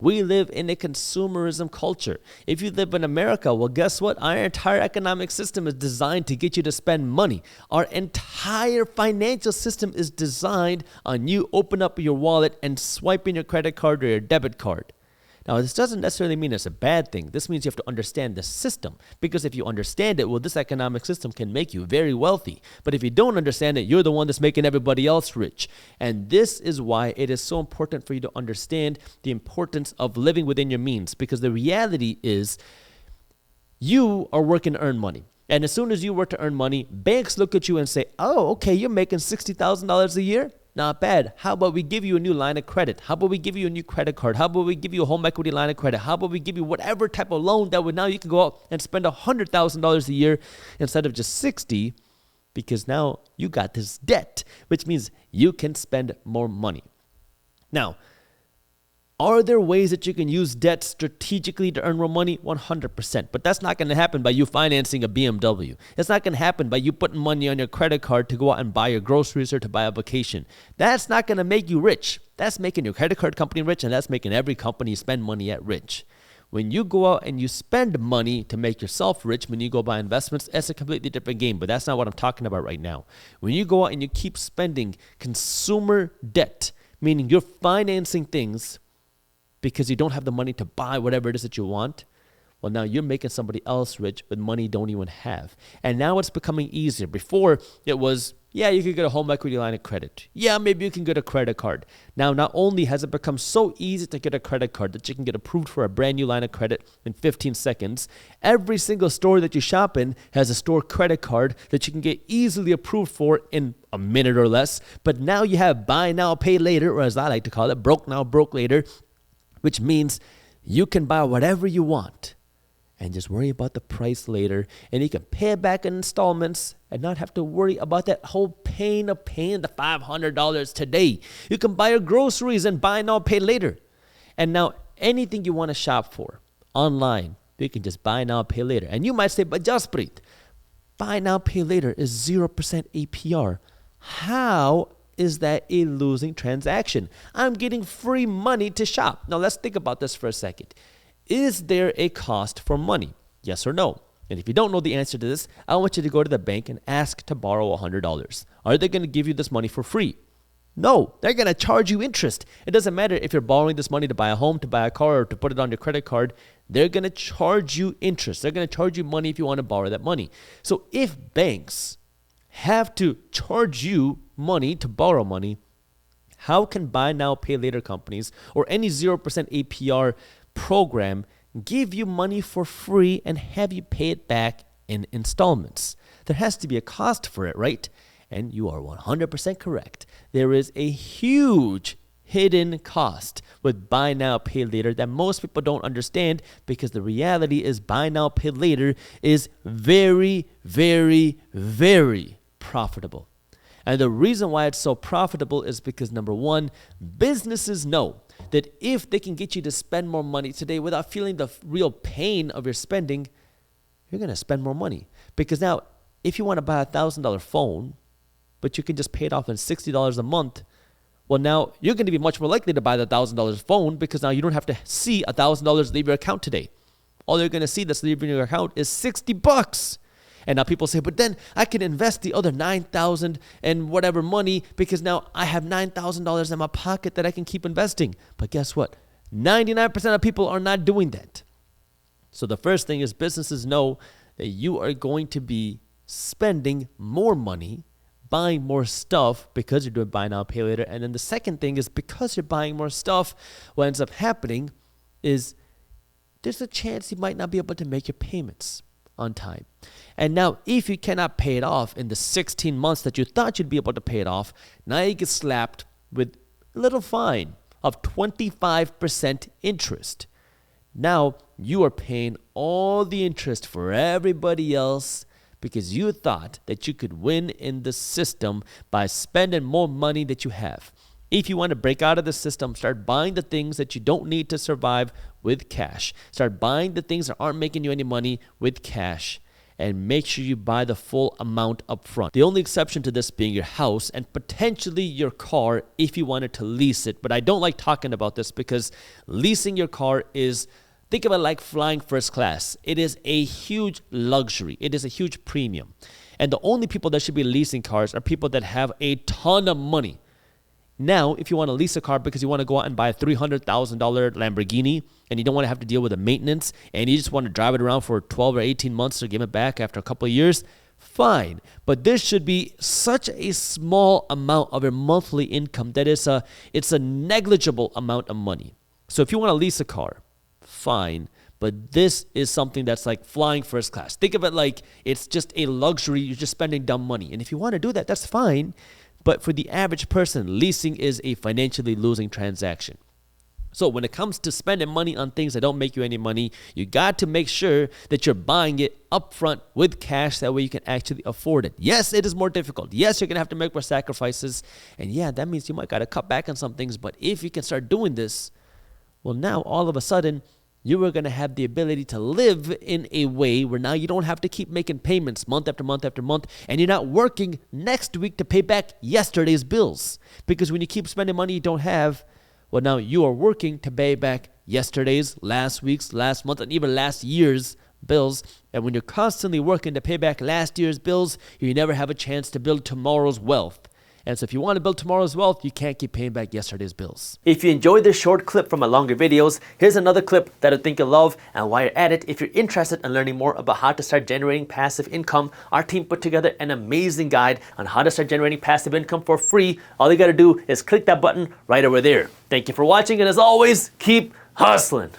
We live in a consumerism culture. If you live in America, well, guess what? Our entire economic system is designed to get you to spend money. Our entire financial system is designed on you open up your wallet and swiping your credit card or your debit card. Now, this doesn't necessarily mean it's a bad thing. This means you have to understand the system. Because if you understand it, well, this economic system can make you very wealthy. But if you don't understand it, you're the one that's making everybody else rich. And this is why it is so important for you to understand the importance of living within your means. Because the reality is you are working to earn money. And as soon as you work to earn money, banks look at you and say, oh, okay, you're making $60,000 a year. Not bad. How about we give you a new line of credit? How about we give you a new credit card? How about we give you a home equity line of credit? How about we give you whatever type of loan that would now you can go out and spend $100,000 a year instead of just 60, because now you got this debt, which means you can spend more money. Now, are there ways that you can use debt strategically to earn more money? 100%. But that's not going to happen by you financing a BMW. It's not going to happen by you putting money on your credit card to go out and buy your groceries or to buy a vacation. That's not going to make you rich. That's making your credit card company rich, and that's making every company spend money at rich. When you go out and you spend money to make yourself rich, when you go buy investments, that's a completely different game. But that's not what I'm talking about right now. When you go out and you keep spending consumer debt, meaning you're financing things because you don't have the money to buy whatever it is that you want, well, now you're making somebody else rich with money you don't even have. And now it's becoming easier. Before, it was, yeah, you could get a home equity line of credit. Yeah, maybe you can get a credit card. Now, not only has it become so easy to get a credit card that you can get approved for a brand new line of credit in 15 seconds, every single store that you shop in has a store credit card that you can get easily approved for in a minute or less. But now you have buy now, pay later, or as I like to call it, broke now, broke later, which means you can buy whatever you want and just worry about the price later. And you can pay it back in installments and not have to worry about that whole pain of paying the $500 today. You can buy your groceries and buy now, pay later. And now anything you want to shop for online, you can just buy now, pay later. And you might say, but Jaspreet, buy now, pay later is 0% APR. How is that a losing transaction? I'm getting free money to shop. Now let's think about this for a second. Is there a cost for money? Yes or no? And if you don't know the answer to this, I want you to go to the bank and ask to borrow $100. Are they going to give you this money for free? No, they're going to charge you interest. It doesn't matter if you're borrowing this money to buy a home, to buy a car, or to put it on your credit card. They're going to charge you interest. They're going to charge you money if you want to borrow that money. So if banks have to charge you money to borrow money, how can buy now, pay later companies or any 0% APR program give you money for free and have you pay it back in installments? There has to be a cost for it, right? And you are 100% correct. There is a huge hidden cost with buy now, pay later that most people don't understand, because the reality is buy now, pay later is very, very, very profitable. And the reason why it's so profitable is because, number one, businesses know that if they can get you to spend more money today without feeling the real pain of your spending, you're going to spend more money. Because now, if you want to buy a $1,000 phone, but you can just pay it off in $60 a month, well, now you're going to be much more likely to buy the $1,000 phone, because now you don't have to see $1,000 leave your account today. All you're going to see that's leaving your account is $60. And now people say, but then I can invest the other $9,000 and whatever money, because now I have $9,000 in my pocket that I can keep investing. But guess what? 99% of people are not doing that. So the first thing is businesses know that you are going to be spending more money, buying more stuff, because you're doing buy now, pay later. And then the second thing is, because you're buying more stuff, what ends up happening is there's a chance you might not be able to make your payments on time. And now, if you cannot pay it off in the 16 months that you thought you'd be able to pay it off, now you get slapped with a little fine of 25% interest. Now, you are paying all the interest for everybody else, because you thought that you could win in the system by spending more money that you have. If you want to break out of the system, start buying the things that you don't need to survive with cash. Start buying the things that aren't making you any money with cash. and make sure you buy the full amount up front. The only exception to this being your house and potentially your car if you wanted to lease it. But I don't like talking about this because leasing your car is, think of it like flying first class. It is a huge luxury. It is a huge premium. And the only people that should be leasing cars are people that have a ton of money. Now, if you want to lease a car because you want to go out and buy a $300,000 Lamborghini and you don't want to have to deal with the maintenance and you just want to drive it around for 12 or 18 months to give it back after a couple of years, fine. But this should be such a small amount of your monthly income that it's a negligible amount of money. So if you want to lease a car, fine. But this is something that's like flying first class. Think of it like it's just a luxury. You're just spending dumb money. And if you want to do that, that's fine. But for the average person, leasing is a financially losing transaction. So when it comes to spending money on things that don't make you any money, you got to make sure that you're buying it upfront with cash. That way you can actually afford it. Yes, it is more difficult. Yes, you're going to have to make more sacrifices. And yeah, that means you might got to cut back on some things. But if you can start doing this, well, now all of a sudden, you are going to have the ability to live in a way where now you don't have to keep making payments month after month after month, and you're not working next week to pay back yesterday's bills. Because when you keep spending money you don't have, well, now you are working to pay back yesterday's, last week's, last month, and even last year's bills. And when you're constantly working to pay back last year's bills, you never have a chance to build tomorrow's wealth. And so if you want to build tomorrow's wealth, you can't keep paying back yesterday's bills. If you enjoyed this short clip from my longer videos, here's another clip that I think you'll love. And while you're at it, if you're interested in learning more about how to start generating passive income, our team put together an amazing guide on how to start generating passive income for free. All you got to do is click that button right over there. Thank you for watching, and as always, keep hustling.